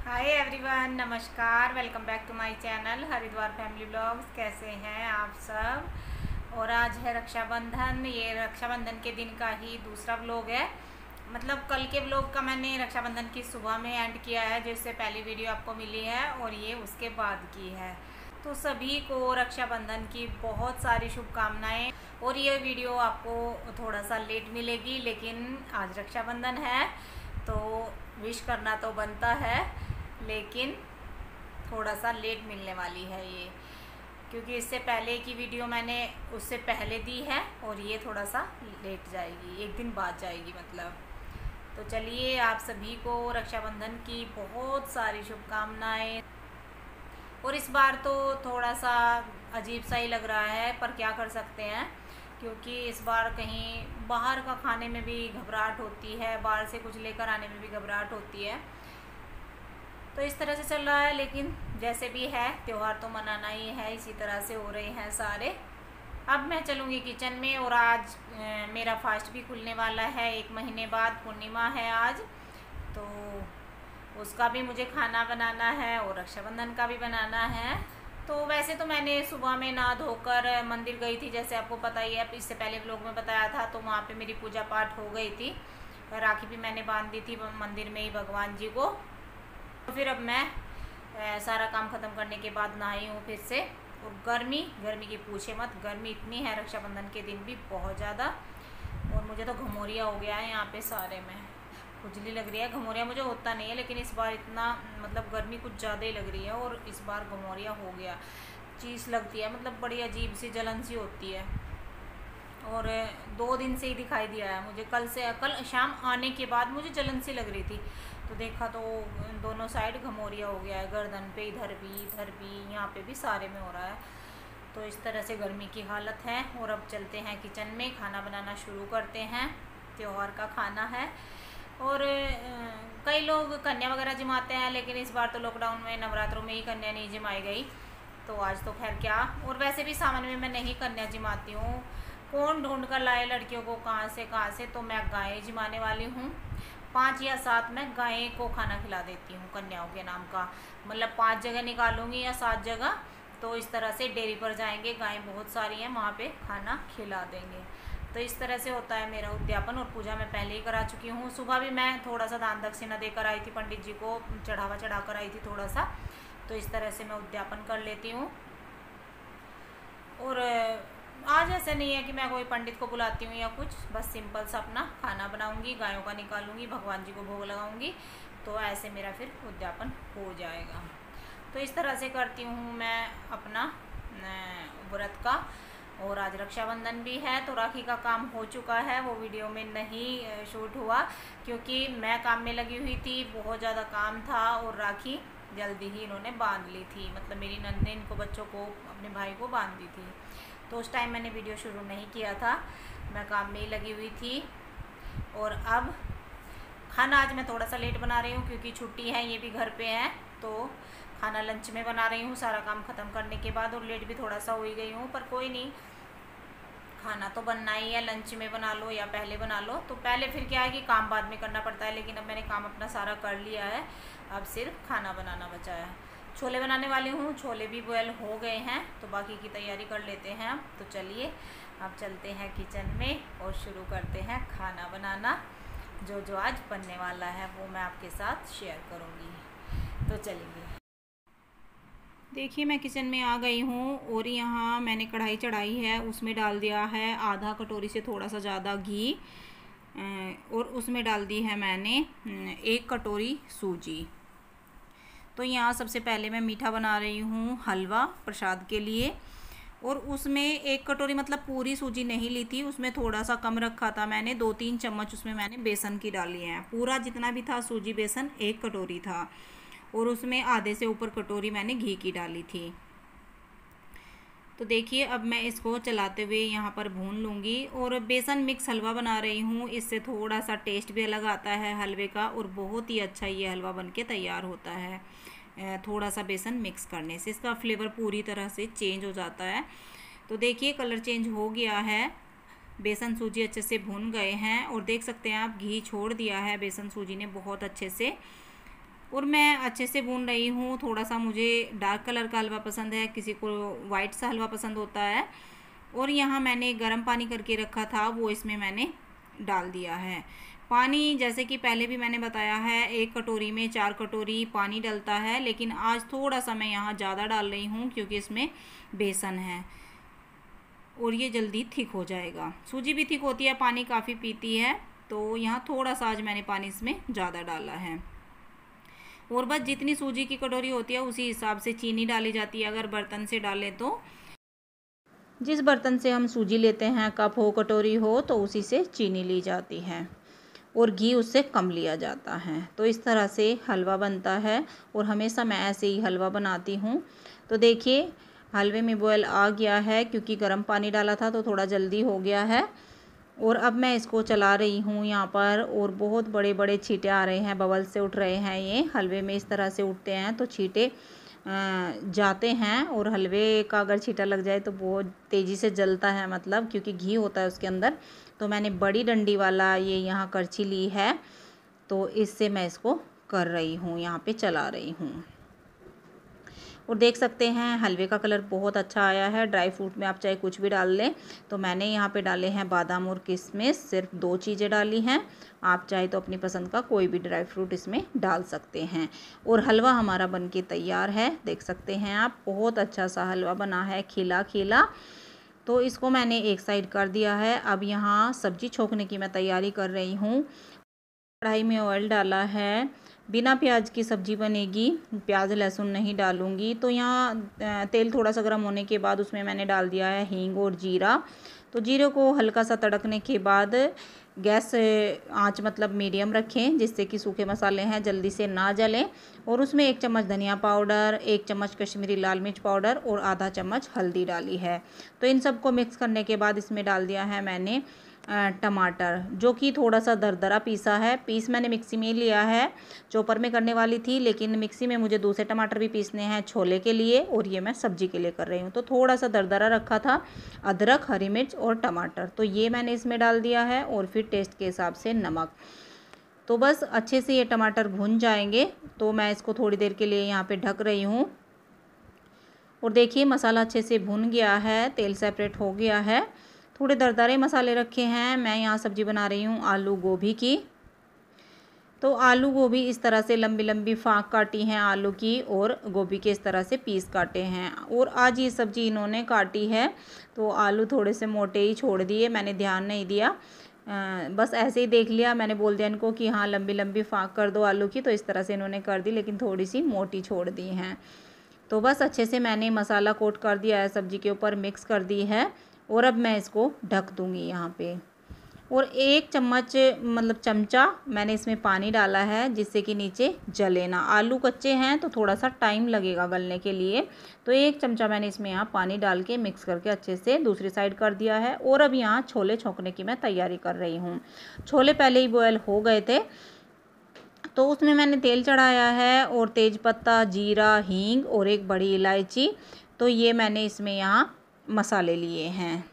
हाय everyone, नमस्कार। Welcome back to my channel Haridwar family blogs. कैसे हैं आप सब। और आज है रक्षाबंधन। ये रक्षाबंधन के दिन का ही दूसरा व्लॉग है। मतलब कल के व्लॉग का मैंने रक्षाबंधन की सुबह में एंड किया है, जिससे पहली वीडियो आपको मिली है, और ये उसके बाद की है। तो सभी को रक्षाबंधन की बहुत सारी शुभकामनाएं। और ये वीडियो आपको थोड़ा सा लेट मिलेगी, लेकिन आज रक्षाबंधन है तो विश करना तो बनता है, लेकिन थोड़ा सा लेट मिलने वाली है ये, क्योंकि इससे पहले की वीडियो मैंने उससे पहले दी है और ये थोड़ा सा लेट जाएगी, एक दिन बाद जाएगी मतलब। तो चलिए, आप सभी को रक्षाबंधन की बहुत सारी शुभकामनाएं। और इस बार तो थोड़ा सा अजीब सा ही लग रहा है, पर क्या कर सकते हैं, क्योंकि इस बार कहीं बाहर का खाने में भी घबराहट होती है, बाहर से कुछ लेकर आने में भी घबराहट होती है। तो इस तरह से चल रहा है, लेकिन जैसे भी है त्यौहार तो मनाना ही है, इसी तरह से हो रहे हैं सारे। अब मैं चलूँगी किचन में, और आज मेरा फास्ट भी खुलने वाला है, 1 महीने बाद पूर्णिमा है आज, तो उसका भी मुझे खाना बनाना है और रक्षाबंधन का भी बनाना है। तो वैसे तो मैंने सुबह में नहा धोकर मंदिर गई थी, जैसे आपको पता ही है, इससे पहले व्लॉग में बताया था। तो वहाँ पे मेरी पूजा पाठ हो गई थी, राखी भी मैंने बांध दी थी मंदिर में ही भगवान जी को। तो फिर अब मैं सारा काम ख़त्म करने के बाद नहाई हूँ फिर से। और गर्मी की पूछे मत, गर्मी इतनी है रक्षाबंधन के दिन भी बहुत ज़्यादा। और मुझे तो घमौरिया हो गया है यहाँ पे सारे में, खुजली लग रही है। घमौरिया मुझे होता नहीं है, लेकिन इस बार इतना मतलब गर्मी कुछ ज़्यादा ही लग रही है, और इस बार घमौरिया हो गया, चीज़ लगती है, मतलब बड़ी अजीब सी जलन सी होती है। और 2 दिन से ही दिखाई दिया है मुझे, कल शाम आने के बाद मुझे जलन सी लग रही थी, तो देखा तो दोनों साइड घमौरिया हो गया है, गर्दन पे इधर भी, यहाँ पे भी सारे में हो रहा है। तो इस तरह से गर्मी की हालत है। और अब चलते हैं किचन में, खाना बनाना शुरू करते हैं। त्यौहार का खाना है। और कई लोग कन्या वगैरह जिमाते हैं, लेकिन इस बार तो लॉकडाउन में नवरात्रों में ही कन्या नहीं जिमाई गई, तो आज तो खैर क्या। और वैसे भी सावन में मैं नहीं कन्या जिमाती हूँ, कौन ढूंढ कर लाए लड़कियों को कहाँ से। तो मैं गाय जिमाने वाली हूँ। 5 या 7 मैं गाय को खाना खिला देती हूँ कन्याओं के नाम का, मतलब 5 जगह निकालूंगी या 7 जगह। तो इस तरह से डेयरी पर जाएंगे, गायें बहुत सारी हैं, वहाँ पे खाना खिला देंगे। तो इस तरह से होता है मेरा उद्यापन। और पूजा मैं पहले ही करा चुकी हूँ। सुबह भी मैं थोड़ा सा दान दक्षिणा देकर आई थी, पंडित जी को चढ़ावा चढ़ा कर आई थी थोड़ा सा। तो इस तरह से मैं उद्यापन कर लेती हूँ। और आज ऐसा नहीं है कि मैं कोई पंडित को बुलाती हूँ या कुछ, बस सिंपल सा अपना खाना बनाऊँगी, गायों का निकालूँगी, भगवान जी को भोग लगाऊँगी, तो ऐसे मेरा फिर उद्यापन हो जाएगा। तो इस तरह से करती हूँ मैं अपना व्रत का। और आज रक्षाबंधन भी है, तो राखी का काम हो चुका है, वो वीडियो में नहीं शूट हुआ, क्योंकि मैं काम में लगी हुई थी, बहुत ज़्यादा काम था। और राखी जल्दी ही इन्होंने बांध ली थी, मतलब मेरी नंद ने इनको बच्चों को, अपने भाई को बांध दी थी, तो उस टाइम मैंने वीडियो शुरू नहीं किया था, मैं काम में ही लगी हुई थी। और अब खाना आज मैं थोड़ा सा लेट बना रही हूँ, क्योंकि छुट्टी है, ये भी घर पे है, तो खाना लंच में बना रही हूँ सारा काम ख़त्म करने के बाद। और लेट भी थोड़ा सा हो ही गई हूँ, पर कोई नहीं, खाना तो बनना ही है, लंच में बना लो या पहले बना लो। तो पहले फिर क्या है कि काम बाद में करना पड़ता है, लेकिन अब मैंने काम अपना सारा कर लिया है, अब सिर्फ खाना बनाना बचा है। छोले बनाने वाली हूँ, छोले भी बॉयल हो गए हैं, तो बाकी की तैयारी कर लेते हैं। तो चलिए अब चलते हैं किचन में और शुरू करते हैं खाना बनाना। जो आज बनने वाला है वो मैं आपके साथ शेयर करूँगी। तो चलिए, देखिए मैं किचन में आ गई हूँ, और यहाँ मैंने कढ़ाई चढ़ाई है, उसमें डाल दिया है आधा कटोरी से थोड़ा सा ज़्यादा घी, और उसमें डाल दी है मैंने 1 कटोरी सूजी। तो यहाँ सबसे पहले मैं मीठा बना रही हूँ हलवा प्रसाद के लिए, और उसमें 1 कटोरी मतलब पूरी सूजी नहीं ली थी, उसमें थोड़ा सा कम रखा था मैंने, 2-3 चम्मच उसमें मैंने बेसन की डाली है। पूरा जितना भी था सूजी बेसन 1 कटोरी था, और उसमें आधे से ऊपर कटोरी मैंने घी की डाली थी। तो देखिए अब मैं इसको चलाते हुए यहाँ पर भून लूँगी। और बेसन मिक्स हलवा बना रही हूँ, इससे थोड़ा सा टेस्ट भी अलग आता है हलवे का, और बहुत ही अच्छा ये हलवा बनके तैयार होता है। थोड़ा सा बेसन मिक्स करने से इसका फ्लेवर पूरी तरह से चेंज हो जाता है। तो देखिए कलर चेंज हो गया है, बेसन सूजी अच्छे से भून गए हैं, और देख सकते हैं आप घी छोड़ दिया है बेसन सूजी ने बहुत अच्छे से। और मैं अच्छे से भून रही हूँ। थोड़ा सा मुझे डार्क कलर का हलवा पसंद है, किसी को वाइट सा हलवा पसंद होता है। और यहाँ मैंने गर्म पानी करके रखा था, वो इसमें मैंने डाल दिया है। पानी जैसे कि पहले भी मैंने बताया है, 1 कटोरी में 4 कटोरी पानी डलता है, लेकिन आज थोड़ा सा मैं यहाँ ज़्यादा डाल रही हूँ क्योंकि इसमें बेसन है और ये जल्दी थिक हो जाएगा। सूजी भी थिक होती है, पानी काफ़ी पीती है, तो यहाँ थोड़ा सा आज मैंने पानी इसमें ज़्यादा डाला है। और बस जितनी सूजी की कटोरी होती है उसी हिसाब से चीनी डाली जाती है। अगर बर्तन से डालें तो जिस बर्तन से हम सूजी लेते हैं, कप हो कटोरी हो, तो उसी से चीनी ली जाती है और घी उससे कम लिया जाता है। तो इस तरह से हलवा बनता है और हमेशा मैं ऐसे ही हलवा बनाती हूँ। तो देखिए हलवे में बॉयल आ गया है, क्योंकि गर्म पानी डाला था तो थोड़ा जल्दी हो गया है। और अब मैं इसको चला रही हूँ यहाँ पर, और बहुत बड़े बड़े छींटे आ रहे हैं, बबल से उठ रहे हैं। ये हलवे में इस तरह से उठते हैं तो छींटे जाते हैं, और हलवे का अगर छींटा लग जाए तो बहुत तेज़ी से जलता है, मतलब क्योंकि घी होता है उसके अंदर। तो मैंने बड़ी डंडी वाला ये यहाँ करछी ली है, तो इससे मैं इसको कर रही हूँ, यहाँ पे चला रही हूँ। और देख सकते हैं हलवे का कलर बहुत अच्छा आया है। ड्राई फ्रूट में आप चाहे कुछ भी डाल लें, तो मैंने यहाँ पे डाले हैं बादाम और किशमिश, सिर्फ 2 चीज़ें डाली हैं। आप चाहे तो अपनी पसंद का कोई भी ड्राई फ्रूट इसमें डाल सकते हैं। और हलवा हमारा बनके तैयार है, देख सकते हैं आप, बहुत अच्छा सा हलवा बना है, खिला खिला। तो इसको मैंने एक साइड कर दिया है। अब यहाँ सब्जी छोंकने की मैं तैयारी कर रही हूँ। कढ़ाई में ऑयल डाला है, बिना प्याज की सब्ज़ी बनेगी, प्याज लहसुन नहीं डालूँगी। तो यहाँ तेल थोड़ा सा गर्म होने के बाद उसमें मैंने डाल दिया है हींग और जीरा। तो जीरे को हल्का सा तड़कने के बाद गैस आंच मतलब मीडियम रखें, जिससे कि सूखे मसाले हैं जल्दी से ना जलें। और उसमें 1 चम्मच धनिया पाउडर, 1 चम्मच कश्मीरी लाल मिर्च पाउडर और आधा चम्मच हल्दी डाली है। तो इन सबको मिक्स करने के बाद इसमें डाल दिया है मैंने टमाटर, जो कि थोड़ा सा दरदरा पीसा है। पीस मैंने मिक्सी में लिया है, चॉपर में करने वाली थी, लेकिन मिक्सी में मुझे दूसरे टमाटर भी पीसने हैं छोले के लिए, और ये मैं सब्जी के लिए कर रही हूँ। तो थोड़ा सा दरदरा रखा था अदरक, हरी मिर्च और टमाटर, तो ये मैंने इसमें डाल दिया है। और फिर टेस्ट के हिसाब से नमक। तो बस अच्छे से ये टमाटर भुन जाएंगे, तो मैं इसको थोड़ी देर के लिए यहाँ पर ढक रही हूँ। और देखिए मसाला अच्छे से भुन गया है, तेल सेपरेट हो गया है। थोड़े दरदरे मसाले रखे हैं। मैं यहाँ सब्ज़ी बना रही हूँ आलू गोभी की। तो आलू गोभी इस तरह से लंबी लंबी फाँक काटी हैं आलू की, और गोभी के इस तरह से पीस काटे हैं। और आज ये सब्ज़ी इन्होंने काटी है, तो आलू थोड़े से मोटे ही छोड़ दिए, मैंने ध्यान नहीं दिया। बस ऐसे ही देख लिया, मैंने बोल दिया इनको कि हाँ लंबी लंबी फाँक कर दो आलू की, तो इस तरह से इन्होंने कर दी, लेकिन थोड़ी सी मोटी छोड़ दी हैं। तो बस अच्छे से मैंने मसाला कोट कर दिया है, सब्ज़ी के ऊपर मिक्स कर दी है। और अब मैं इसको ढक दूँगी यहाँ पे। और 1 चम्मच मतलब चमचा मैंने इसमें पानी डाला है, जिससे कि नीचे जले ना। आलू कच्चे हैं तो थोड़ा सा टाइम लगेगा गलने के लिए। तो 1 चमचा मैंने इसमें यहाँ पानी डाल के मिक्स करके अच्छे से दूसरी साइड कर दिया है। और अब यहाँ छोले छोंकने की मैं तैयारी कर रही हूँ। छोले पहले ही बॉयल हो गए थे, तो उसमें मैंने तेल चढ़ाया है, और तेज़पत्ता, जीरा, हींग और 1 बड़ी इलायची। तो ये मैंने इसमें यहाँ मसाले लिए हैं,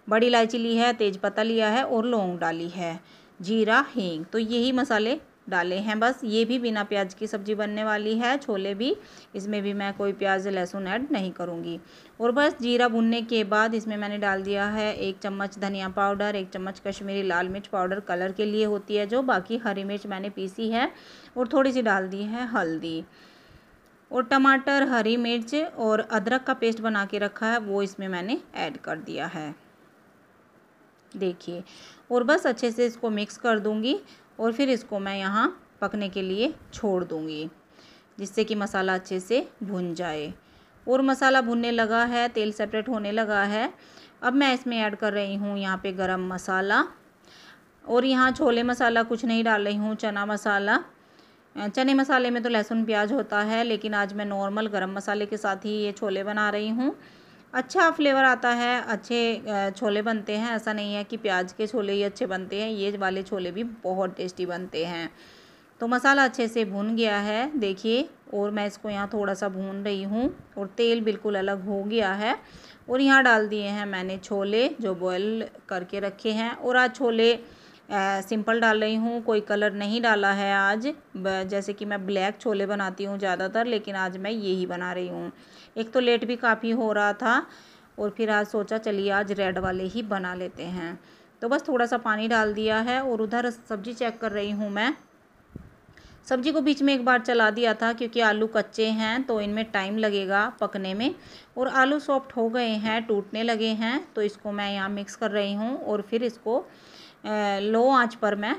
बड़ी इलायची ली है, तेज़पत्ता लिया है और लौंग डाली है, जीरा, हींग, तो यही मसाले डाले हैं। बस ये भी बिना प्याज की सब्ज़ी बनने वाली है, छोले भी, इसमें भी मैं कोई प्याज लहसुन ऐड नहीं करूँगी। और बस जीरा भुनने के बाद इसमें मैंने डाल दिया है 1 चम्मच धनिया पाउडर, 1 चम्मच कश्मीरी लाल मिर्च पाउडर, कलर के लिए होती है जो, बाकी हरी मिर्च मैंने पीसी है, और थोड़ी सी डाल दी है हल्दी। और टमाटर, हरी मिर्च और अदरक का पेस्ट बना के रखा है, वो इसमें मैंने ऐड कर दिया है, देखिए। और बस अच्छे से इसको मिक्स कर दूंगी, और फिर इसको मैं यहाँ पकने के लिए छोड़ दूंगी, जिससे कि मसाला अच्छे से भुन जाए। और मसाला भुनने लगा है, तेल सेपरेट होने लगा है। अब मैं इसमें ऐड कर रही हूँ यहाँ पे गरम मसाला, और यहाँ छोले मसाला कुछ नहीं डाल रही हूँ, चना मसाला। चने मसाले में तो लहसुन प्याज होता है, लेकिन आज मैं नॉर्मल गरम मसाले के साथ ही ये छोले बना रही हूँ। अच्छा फ्लेवर आता है, अच्छे छोले बनते हैं। ऐसा नहीं है कि प्याज के छोले ही अच्छे बनते हैं, ये वाले छोले भी बहुत टेस्टी बनते हैं। तो मसाला अच्छे से भुन गया है, देखिए। और मैं इसको यहाँ थोड़ा सा भून रही हूँ, और तेल बिल्कुल अलग हो गया है। और यहाँ डाल दिए हैं मैंने छोले जो बॉयल करके रखे हैं। और आज छोले सिंपल डाल रही हूँ, कोई कलर नहीं डाला है आज। जैसे कि मैं ब्लैक छोले बनाती हूँ ज़्यादातर, लेकिन आज मैं यही बना रही हूँ। एक तो लेट भी काफ़ी हो रहा था और फिर आज सोचा चलिए आज रेड वाले ही बना लेते हैं। तो बस थोड़ा सा पानी डाल दिया है और उधर सब्ज़ी चेक कर रही हूँ मैं। सब्ज़ी को बीच में एक बार चला दिया था क्योंकि आलू कच्चे हैं तो इनमें टाइम लगेगा पकने में, और आलू सॉफ्ट हो गए हैं, टूटने लगे हैं। तो इसको मैं यहाँ मिक्स कर रही हूँ और फिर इसको लो आंच पर मैं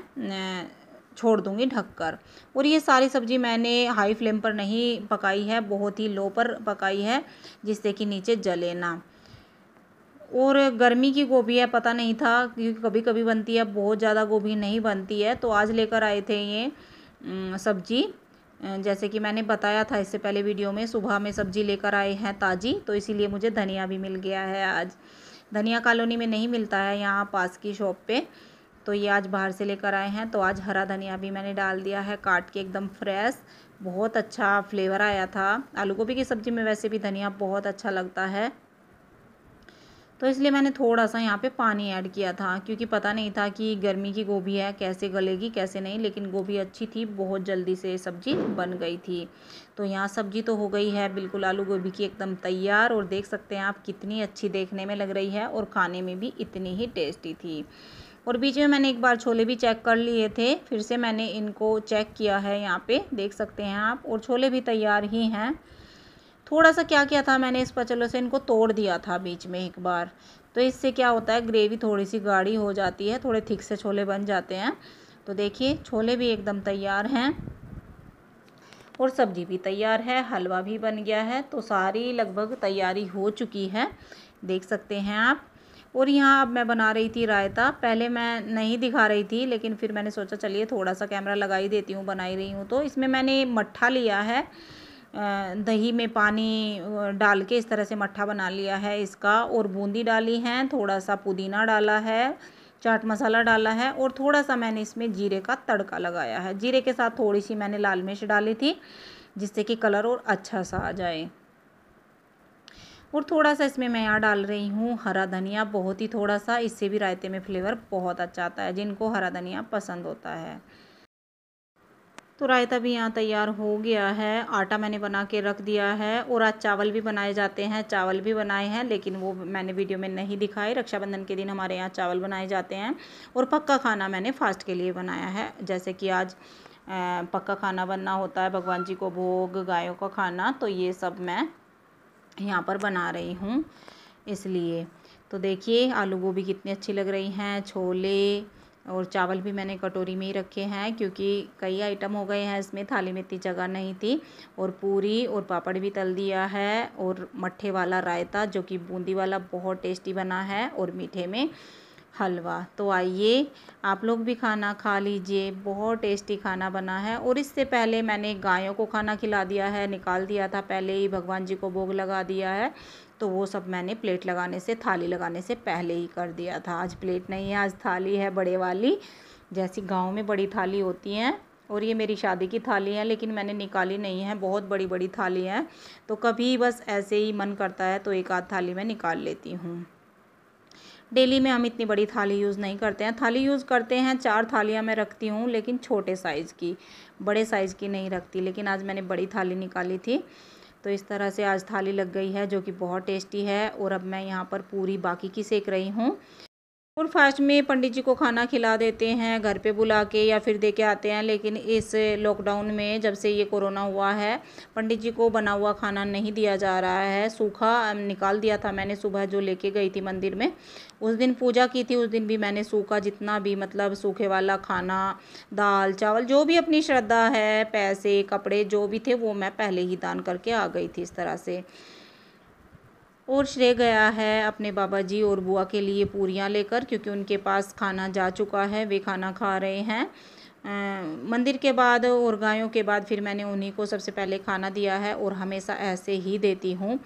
छोड़ दूँगी ढककर। और ये सारी सब्ज़ी मैंने हाई फ्लेम पर नहीं पकाई है, बहुत ही लो पर पकाई है जिससे कि नीचे जले ना। और गर्मी की गोभी है, पता नहीं था क्योंकि कभी कभी बनती है, बहुत ज़्यादा गोभी नहीं बनती है। तो आज लेकर आए थे ये सब्ज़ी, जैसे कि मैंने बताया था इससे पहले वीडियो में, सुबह में सब्ज़ी लेकर आए हैं ताज़ी, तो इसीलिए मुझे धनिया भी मिल गया है आज। धनिया कॉलोनी में नहीं मिलता है यहाँ पास की शॉप पे, तो ये आज बाहर से लेकर आए हैं। तो आज हरा धनिया भी मैंने डाल दिया है काट के, एकदम फ्रेश, बहुत अच्छा फ्लेवर आया था। आलू गोभी की सब्ज़ी में वैसे भी धनिया बहुत अच्छा लगता है, तो इसलिए मैंने थोड़ा सा यहाँ पे पानी ऐड किया था क्योंकि पता नहीं था कि गर्मी की गोभी है कैसे गलेगी कैसे नहीं। लेकिन गोभी अच्छी थी, बहुत जल्दी से सब्ज़ी बन गई थी। तो यहाँ सब्ज़ी तो हो गई है बिल्कुल आलू गोभी की एकदम तैयार, और देख सकते हैं आप कितनी अच्छी देखने में लग रही है और खाने में भी इतनी ही टेस्टी थी। और बीच में मैंने एक बार छोले भी चेक कर लिए थे, फिर से मैंने इनको चेक किया है, यहाँ पे देख सकते हैं आप। और छोले भी तैयार ही हैं। थोड़ा सा क्या किया था मैंने, स्पैचुला से इनको तोड़ दिया था बीच में एक बार, तो इससे क्या होता है ग्रेवी थोड़ी सी गाढ़ी हो जाती है, थोड़े थिक से छोले बन जाते हैं। तो देखिए छोले भी एकदम तैयार हैं और सब्ज़ी भी तैयार है, हलवा भी बन गया है। तो सारी लगभग तैयारी हो चुकी है, देख सकते हैं आप। और यहाँ अब मैं बना रही थी रायता। पहले मैं नहीं दिखा रही थी, लेकिन फिर मैंने सोचा चलिए थोड़ा सा कैमरा लगा ही देती हूँ, बना ही रही हूँ। तो इसमें मैंने मट्ठा लिया है, दही में पानी डाल के इस तरह से मट्ठा बना लिया है इसका, और बूंदी डाली है, थोड़ा सा पुदीना डाला है, चाट मसाला डाला है, और थोड़ा सा मैंने इसमें जीरे का तड़का लगाया है। जीरे के साथ थोड़ी सी मैंने लाल मिर्च डाली थी जिससे कि कलर और अच्छा सा आ जाए। और थोड़ा सा इसमें मैं यहाँ डाल रही हूँ हरा धनिया, बहुत ही थोड़ा सा, इससे भी रायते में फ्लेवर बहुत अच्छा आता है जिनको हरा धनिया पसंद होता है। तो रायता भी यहाँ तैयार हो गया है, आटा मैंने बना के रख दिया है। और आज चावल भी बनाए जाते हैं, चावल भी बनाए हैं, लेकिन वो मैंने वीडियो में नहीं दिखाए। रक्षाबंधन के दिन हमारे यहाँ चावल बनाए जाते हैं। और पक्का खाना मैंने फास्ट के लिए बनाया है, जैसे कि आज पक्का खाना बनना होता है, भगवान जी को भोग, गायों का खाना, तो ये सब मैं यहाँ पर बना रही हूँ इसलिए। तो देखिए आलू गोभी कितनी अच्छी लग रही हैं, छोले और चावल भी मैंने कटोरी में ही रखे हैं क्योंकि कई आइटम हो गए हैं इसमें, थाली में इतनी जगह नहीं थी। और पूरी और पापड़ भी तल दिया है, और मट्ठे वाला रायता जो कि बूंदी वाला बहुत टेस्टी बना है, और मीठे में हलवा। तो आइए आप लोग भी खाना खा लीजिए, बहुत टेस्टी खाना बना है। और इससे पहले मैंने गायों को खाना खिला दिया है, निकाल दिया था पहले ही, भगवान जी को भोग लगा दिया है। तो वो सब मैंने प्लेट लगाने से, थाली लगाने से पहले ही कर दिया था। आज प्लेट नहीं है, आज थाली है बड़े वाली, जैसी गाँव में बड़ी थाली होती हैं। और ये मेरी शादी की थाली है, लेकिन मैंने निकाली नहीं है, बहुत बड़ी बड़ी थाली है। तो कभी बस ऐसे ही मन करता है तो एक आध थाली मैं निकाल लेती हूँ। डेली में हम इतनी बड़ी थाली यूज़ नहीं करते हैं, थाली यूज़ करते हैं 4 थालियाँ मैं रखती हूँ, लेकिन छोटे साइज़ की, बड़े साइज़ की नहीं रखती। लेकिन आज मैंने बड़ी थाली निकाली थी, तो इस तरह से आज थाली लग गई है जो कि बहुत टेस्टी है। और अब मैं यहाँ पर पूरी बाकी की सेक रही हूँ। और फास्ट में पंडित जी को खाना खिला देते हैं घर पे बुला के, या फिर दे के आते हैं। लेकिन इस लॉकडाउन में जब से ये कोरोना हुआ है, पंडित जी को बना हुआ खाना नहीं दिया जा रहा है, सूखा निकाल दिया था मैंने सुबह जो लेके गई थी मंदिर में। उस दिन पूजा की थी, उस दिन भी मैंने सूखा जितना भी, मतलब सूखे वाला खाना, दाल चावल, जो भी अपनी श्रद्धा है, पैसे कपड़े जो भी थे वो मैं पहले ही दान करके आ गई थी इस तरह से। और श्रेय गया है अपने बाबा जी और बुआ के लिए पूरियाँ लेकर, क्योंकि उनके पास खाना जा चुका है, वे खाना खा रहे हैं। मंदिर के बाद और गायों के बाद फिर मैंने उन्हीं को सबसे पहले खाना दिया है, और हमेशा ऐसे ही देती हूँ।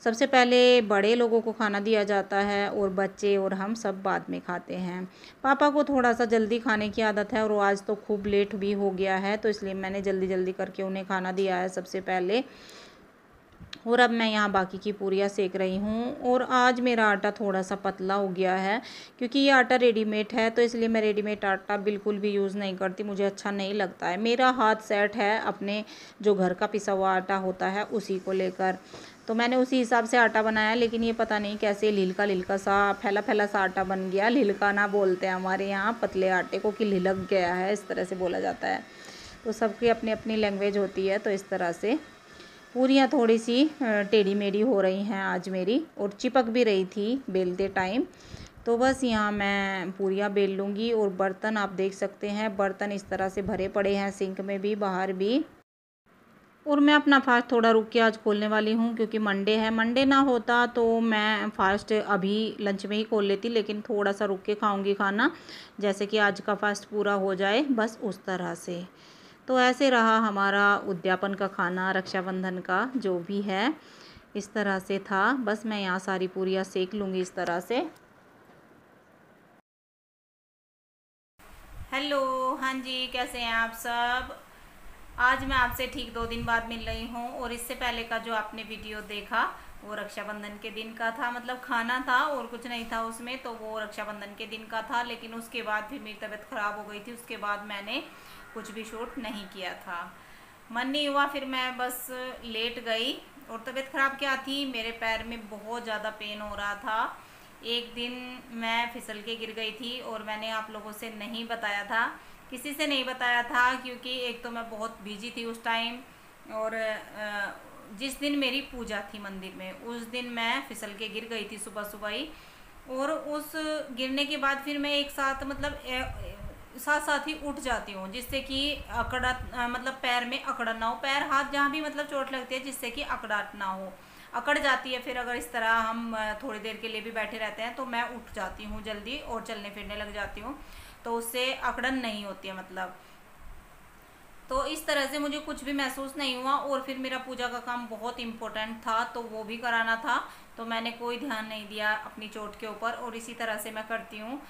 सबसे पहले बड़े लोगों को खाना दिया जाता है, और बच्चे और हम सब बाद में खाते हैं। पापा को थोड़ा सा जल्दी खाने की आदत है, और आज तो खूब लेट भी हो गया है, तो इसलिए मैंने जल्दी जल्दी करके उन्हें खाना दिया है सबसे पहले। और अब मैं यहाँ बाकी की पूरियाँ सेक रही हूँ। और आज मेरा आटा थोड़ा सा पतला हो गया है क्योंकि ये आटा रेडीमेड है, तो इसलिए मैं रेडीमेड आटा बिल्कुल भी यूज़ नहीं करती, मुझे अच्छा नहीं लगता है। मेरा हाथ सेट है अपने जो घर का पिसा हुआ आटा होता है उसी को लेकर, तो मैंने उसी हिसाब से आटा बनाया। लेकिन ये पता नहीं कैसे लिलका सा फैला फैला सा आटा बन गया। लिलका ना बोलते हैं हमारे यहाँ पतले आटे को कि लिलक गया है, इस तरह से बोला जाता है। तो सबकी अपनी अपनी लैंग्वेज होती है। तो इस तरह से पूरियाँ थोड़ी सी टेढ़ी मेढ़ी हो रही हैं आज मेरी, और चिपक भी रही थी बेलते टाइम। तो बस यहाँ मैं पूरियाँ बेल लूँगी। और बर्तन आप देख सकते हैं, बर्तन इस तरह से भरे पड़े हैं, सिंक में भी बाहर भी। और मैं अपना फास्ट थोड़ा रुक के आज खोलने वाली हूँ क्योंकि मंडे है। मंडे ना होता तो मैं फास्ट अभी लंच में ही खोल लेती, लेकिन थोड़ा सा रुक के खाऊँगी खाना, जैसे कि आज का फास्ट पूरा हो जाए, बस उस तरह से। तो ऐसे रहा हमारा उद्यापन का खाना, रक्षाबंधन का जो भी है इस तरह से था। बस मैं यहाँ सारी पूरियाँ सेक लूँगी इस तरह से। हेलो, हाँ जी, कैसे हैं आप सब। आज मैं आपसे ठीक 2 दिन बाद मिल रही हूँ। और इससे पहले का जो आपने वीडियो देखा वो रक्षाबंधन के दिन का था, मतलब खाना था और कुछ नहीं था उसमें, तो वो रक्षाबंधन के दिन का था। लेकिन उसके बाद फिर मेरी तबीयत ख़राब हो गई थी, उसके बाद मैंने कुछ भी शूट नहीं किया था, मन नहीं हुआ, फिर मैं बस लेट गई। और तबीयत ख़राब क्या थी, मेरे पैर में बहुत ज़्यादा पेन हो रहा था। एक दिन मैं फिसल के गिर गई थी और मैंने आप लोगों से नहीं बताया था, किसी से नहीं बताया था, क्योंकि एक तो मैं बहुत बिजी थी उस टाइम, और जिस दिन मेरी पूजा थी मंदिर में उस दिन मैं फिसल के गिर गई थी सुबह सुबह ही। और उस गिरने के बाद फिर मैं एक साथ मतलब साथ साथ ही उठ जाती हूँ, जिससे कि मतलब पैर में अकड़न ना हो, पैर हाथ जहाँ भी मतलब चोट लगती है जिससे कि अकड़ाट ना हो, अकड़ जाती है। फिर अगर इस तरह हम थोड़ी देर के लिए भी बैठे रहते हैं तो मैं उठ जाती हूँ जल्दी और चलने फिरने लग जाती हूँ, तो उससे अकड़न नहीं होती है मतलब। तो इस तरह से मुझे कुछ भी महसूस नहीं हुआ। और फिर मेरा पूजा का काम बहुत इम्पोर्टेंट था तो वो भी कराना था, तो मैंने कोई ध्यान नहीं दिया अपनी चोट के ऊपर। और इसी तरह से मैं करती हूँ,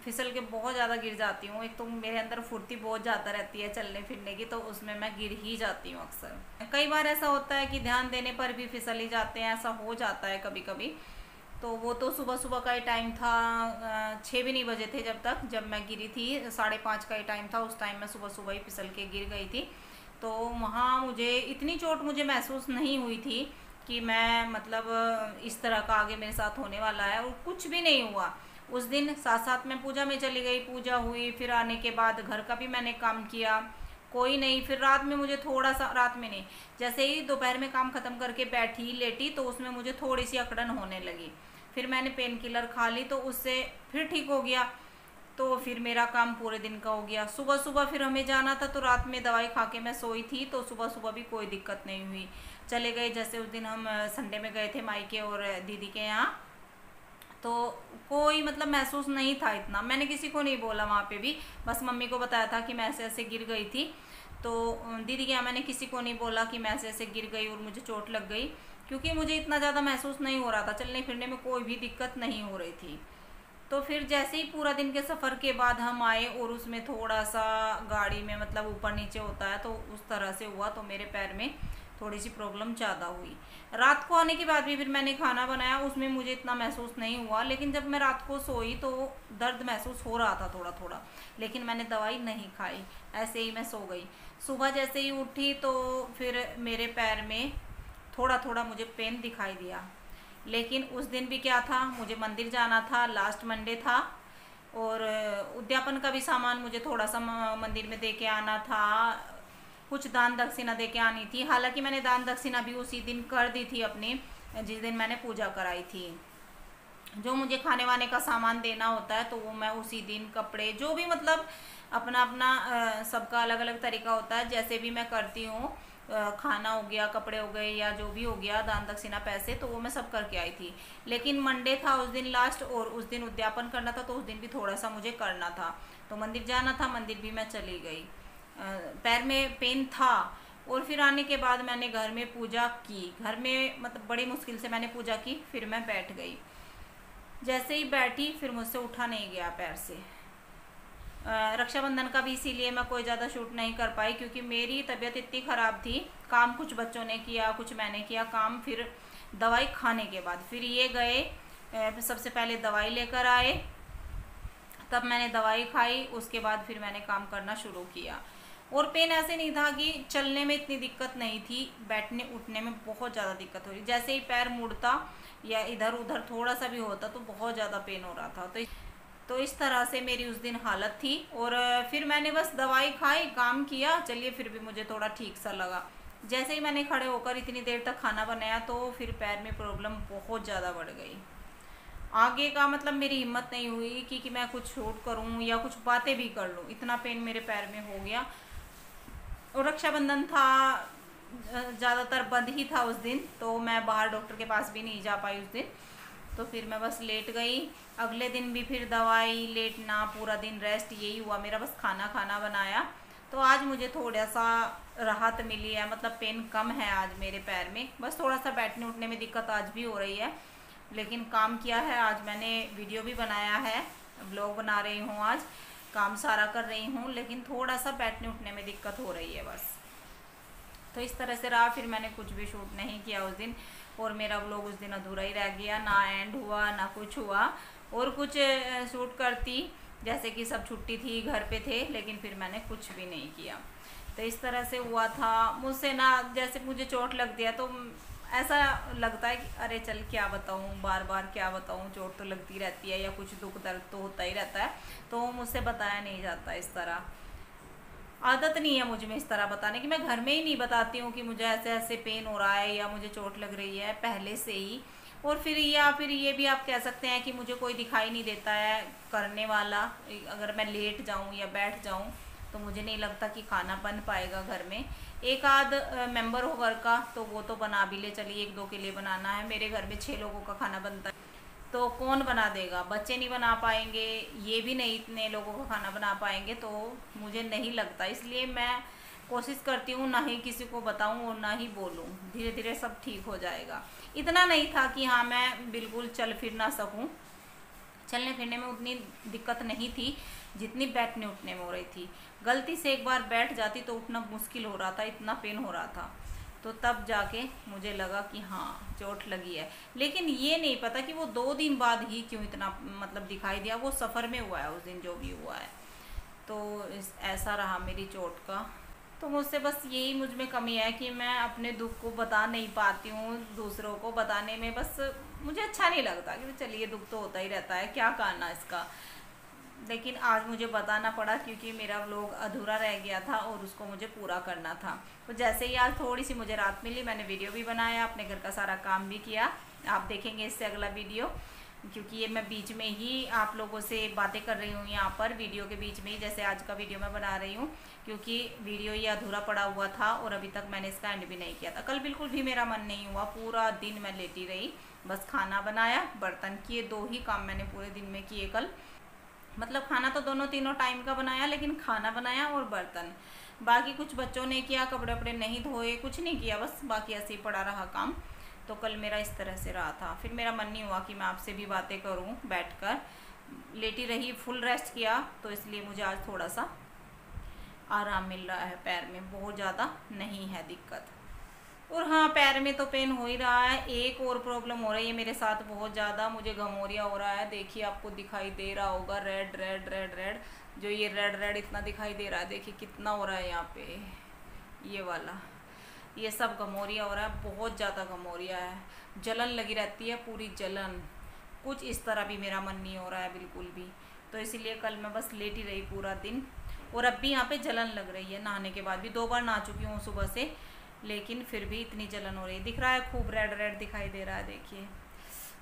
फिसल के बहुत ज़्यादा गिर जाती हूँ। एक तो मेरे अंदर फुर्ती बहुत ज़्यादा रहती है चलने फिरने की, तो उसमें मैं गिर ही जाती हूँ अक्सर। कई बार ऐसा होता है कि ध्यान देने पर भी फिसल ही जाते हैं, ऐसा हो जाता है कभी कभी। तो वो तो सुबह सुबह का ही टाइम था, 6 भी नहीं बजे थे जब मैं गिरी थी, 5:30 का ही टाइम था। उस टाइम मैं सुबह सुबह ही फिसल के गिर गई थी। तो वहाँ मुझे इतनी चोट मुझे महसूस नहीं हुई थी कि मैं मतलब इस तरह का आगे मेरे साथ होने वाला है, और कुछ भी नहीं हुआ। उस दिन साथ साथ मैं पूजा में चली गई, पूजा हुई, फिर आने के बाद घर का भी मैंने काम किया, कोई नहीं। फिर रात में मुझे थोड़ा सा, रात में नहीं, जैसे ही दोपहर में काम खत्म करके बैठी लेटी तो उसमें मुझे थोड़ी सी अकड़न होने लगी। फिर मैंने पेन किलर खा ली तो उससे फिर ठीक हो गया। तो फिर मेरा काम पूरे दिन का हो गया। सुबह सुबह फिर हमें जाना था, तो रात में दवाई खा के मैं सोई थी, तो सुबह सुबह भी कोई दिक्कत नहीं हुई, चले गए। जैसे उस दिन हम संडे में गए थे मायके और दीदी के यहाँ, तो कोई मतलब महसूस नहीं था इतना, मैंने किसी को नहीं बोला वहाँ पे भी, बस मम्मी को बताया था कि मैं ऐसे ऐसे गिर गई थी। तो दीदी के यहाँ मैंने किसी को नहीं बोला कि मैं ऐसे ऐसे गिर गई और मुझे चोट लग गई, क्योंकि मुझे इतना ज़्यादा महसूस नहीं हो रहा था, चलने फिरने में कोई भी दिक्कत नहीं हो रही थी। तो फिर जैसे ही पूरा दिन के सफ़र के बाद हम आए और उसमें थोड़ा सा गाड़ी में मतलब ऊपर नीचे होता है, तो उस तरह से हुआ, तो मेरे पैर में थोड़ी सी प्रॉब्लम ज़्यादा हुई। रात को आने के बाद भी फिर मैंने खाना बनाया, उसमें मुझे इतना महसूस नहीं हुआ। लेकिन जब मैं रात को सोई तो दर्द महसूस हो रहा था थोड़ा थोड़ा, लेकिन मैंने दवाई नहीं खाई, ऐसे ही मैं सो गई। सुबह जैसे ही उठी तो फिर मेरे पैर में थोड़ा थोड़ा मुझे पेन दिखाई दिया। लेकिन उस दिन भी क्या था, मुझे मंदिर जाना था, लास्ट मंडे था, और उद्यापन का भी सामान मुझे थोड़ा सा मंदिर में दे के आना था, कुछ दान दक्षिणा दे के आनी थी। हालांकि मैंने दान दक्षिणा भी उसी दिन कर दी थी अपनी, जिस दिन मैंने पूजा कराई थी। जो मुझे खाने वाने का सामान देना होता है तो वो मैं उसी दिन, कपड़े जो भी मतलब अपना अपना सबका अलग अलग तरीका होता है, जैसे भी मैं करती हूँ, खाना हो गया, कपड़े हो गए, या जो भी हो गया, दान दक्षिणा, पैसे, तो वो मैं सब करके आई थी। लेकिन मंडे था उस दिन लास्ट, और उस दिन उद्यापन करना था, तो उस दिन भी थोड़ा सा मुझे करना था, तो मंदिर जाना था, मंदिर भी मैं चली गई। पैर में पेन था। और फिर आने के बाद मैंने घर में पूजा की, घर में मतलब बड़ी मुश्किल से मैंने पूजा की, फिर मैं बैठ गई। जैसे ही बैठी फिर मुझसे उठा नहीं गया पैर से। रक्षाबंधन का भी इसीलिए मैं कोई ज़्यादा शूट नहीं कर पाई, क्योंकि मेरी तबीयत इतनी ख़राब थी। काम कुछ बच्चों ने किया, कुछ मैंने किया काम, फिर दवाई खाने के बाद फिर ये गए, सबसे पहले दवाई लेकर आए, तब मैंने दवाई खाई, उसके बाद फिर मैंने काम करना शुरू किया। और पेन ऐसे नहीं था कि चलने में इतनी दिक्कत नहीं थी, बैठने उठने में बहुत ज़्यादा दिक्कत हो रही। जैसे ही पैर मुड़ता या इधर उधर थोड़ा सा भी होता तो बहुत ज़्यादा पेन हो रहा था। तो इस तरह से मेरी उस दिन हालत थी। और फिर मैंने बस दवाई खाई, काम किया, चलिए फिर भी मुझे थोड़ा ठीक सा लगा। जैसे ही मैंने खड़े होकर इतनी देर तक खाना बनाया तो फिर पैर में प्रॉब्लम बहुत ज़्यादा बढ़ गई। आगे का मतलब मेरी हिम्मत नहीं हुई कि मैं कुछ शूट करूं या कुछ बातें भी कर लूं, इतना पेन मेरे पैर में हो गया। और रक्षाबंधन था, ज़्यादातर बंद ही था उस दिन, तो मैं बाहर डॉक्टर के पास भी नहीं जा पाई उस दिन। तो फिर मैं बस लेट गई। अगले दिन भी फिर दवाई, लेटना, पूरा दिन रेस्ट, यही हुआ मेरा। बस खाना बनाया। तो आज मुझे थोड़ा सा राहत मिली है, मतलब पेन कम है आज मेरे पैर में। बस थोड़ा सा बैठने उठने में दिक्कत आज भी हो रही है, लेकिन काम किया है। आज मैंने वीडियो भी बनाया है, ब्लॉग बना रही हूँ, आज काम सारा कर रही हूँ, लेकिन थोड़ा सा बैठने उठने में दिक्कत हो रही है बस। तो इस तरह से रहा। फिर मैंने कुछ भी शूट नहीं किया उस दिन, और मेरा व्लॉग उस दिन अधूरा ही रह गया, ना एंड हुआ ना कुछ हुआ। और कुछ शूट करती, जैसे कि सब छुट्टी थी, घर पे थे, लेकिन फिर मैंने कुछ भी नहीं किया। तो इस तरह से हुआ था मुझसे ना। जैसे मुझे चोट लग दिया तो ऐसा लगता है कि अरे चल क्या बताऊँ, बार बार क्या बताऊँ, चोट तो लगती रहती है या कुछ दुख दर्द तो होता ही रहता है, तो मुझसे बताया नहीं जाता इस तरह। आदत नहीं है मुझ में इस तरह बताने की। मैं घर में ही नहीं बताती हूँ कि मुझे ऐसे ऐसे पेन हो रहा है या मुझे चोट लग रही है पहले से ही। और फिर ये भी आप कह सकते हैं कि मुझे कोई दिखाई नहीं देता है करने वाला। अगर मैं लेट जाऊँ या बैठ जाऊँ तो मुझे नहीं लगता कि खाना बन पाएगा घर में। एक आध मेंबर हो घर का तो वो तो बना भी ले, चलिए एक दो के लिए बनाना है। मेरे घर में 6 लोगों का खाना बनता है, तो कौन बना देगा? बच्चे नहीं बना पाएंगे, ये भी नहीं इतने लोगों का खाना बना पाएंगे, तो मुझे नहीं लगता। इसलिए मैं कोशिश करती हूँ ना ही किसी को बताऊँ और ना ही बोलूँ। धीरे धीरे सब ठीक हो जाएगा। इतना नहीं था कि हाँ मैं बिल्कुल चल फिर ना सकूँ। चलने फिरने में उतनी दिक्कत नहीं थी जितनी बैठने उठने में हो रही थी। गलती से एक बार बैठ जाती तो उठना मुश्किल हो रहा था, इतना पेन हो रहा था। तो तब जाके मुझे लगा कि हाँ चोट लगी है। लेकिन ये नहीं पता कि वो 2 दिन बाद ही क्यों इतना मतलब दिखाई दिया। वो सफ़र में हुआ है उस दिन जो भी हुआ है। तो ऐसा रहा मेरी चोट का। तो मुझसे बस यही मुझ में कमी है कि मैं अपने दुख को बता नहीं पाती हूँ। दूसरों को बताने में बस मुझे अच्छा नहीं लगता कि चलिए दुख तो होता ही रहता है, क्या करना इसका। लेकिन आज मुझे बताना पड़ा क्योंकि मेरा व्लॉग अधूरा रह गया था और उसको मुझे पूरा करना था। तो जैसे ही आज थोड़ी सी मुझे रात मिली, मैंने वीडियो भी बनाया, अपने घर का सारा काम भी किया। आप देखेंगे इससे अगला वीडियो, क्योंकि ये मैं बीच में ही आप लोगों से बातें कर रही हूँ यहाँ पर वीडियो के बीच में ही, जैसे आज का वीडियो मैं बना रही हूँ, क्योंकि वीडियो ये अधूरा पड़ा हुआ था और अभी तक मैंने इसका एंड भी नहीं किया था। कल बिल्कुल भी मेरा मन नहीं हुआ, पूरा दिन मैं लेटी रही, बस खाना बनाया, बर्तन किए। 2 ही काम मैंने पूरे दिन में किए कल। मतलब खाना तो दोनों तीनों टाइम का बनाया, लेकिन खाना बनाया और बर्तन, बाकी कुछ बच्चों ने किया, कपड़े वपड़े नहीं धोए, कुछ नहीं किया, बस बाकी ऐसे ही पड़ा रहा काम। तो कल मेरा इस तरह से रहा था। फिर मेरा मन नहीं हुआ कि मैं आपसे भी बातें करूं, बैठकर लेटी रही, फुल रेस्ट किया, तो इसलिए मुझे आज थोड़ा सा आराम मिल रहा है। पैर में बहुत ज़्यादा नहीं है दिक्कत। और हाँ, पैर में तो पेन हो ही रहा है। एक और प्रॉब्लम हो रही है मेरे साथ बहुत ज़्यादा, मुझे घमौरिया हो रहा है। देखिए आपको दिखाई दे रहा होगा, रेड रेड रेड रेड, जो ये रेड रेड इतना दिखाई दे रहा है, देखिए कितना हो रहा है यहाँ पे, ये वाला, ये सब घमौरिया हो रहा है, बहुत ज़्यादा घमौरिया है। जलन लगी रहती है, पूरी जलन। कुछ इस तरह भी मेरा मन नहीं हो रहा है बिल्कुल भी। तो इसीलिए कल मैं बस लेटी रही पूरा दिन। और अब भी यहाँ पे जलन लग रही है, नहाने के बाद भी 2 बार नहा चुकी हूँ सुबह से, लेकिन फिर भी इतनी जलन हो रही है। दिख रहा है, खूब रेड रेड दिखाई दे रहा है, देखिए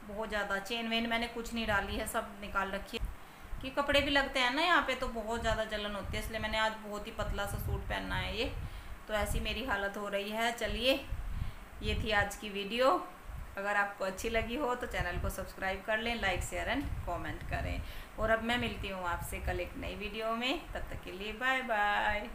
बहुत ज़्यादा। चेन वेन मैंने कुछ नहीं डाली है, सब निकाल रखी है, कि कपड़े भी लगते हैं ना यहाँ पे, तो बहुत ज़्यादा जलन होती है। इसलिए मैंने आज बहुत ही पतला सा सूट पहनना है ये। तो ऐसी मेरी हालत हो रही है। चलिए, ये थी आज की वीडियो। अगर आपको अच्छी लगी हो तो चैनल को सब्सक्राइब कर लें, लाइक शेयर एंड कमेंट करें। और अब मैं मिलती हूँ आपसे कल एक नई वीडियो में। तब तक के लिए बाय बाय।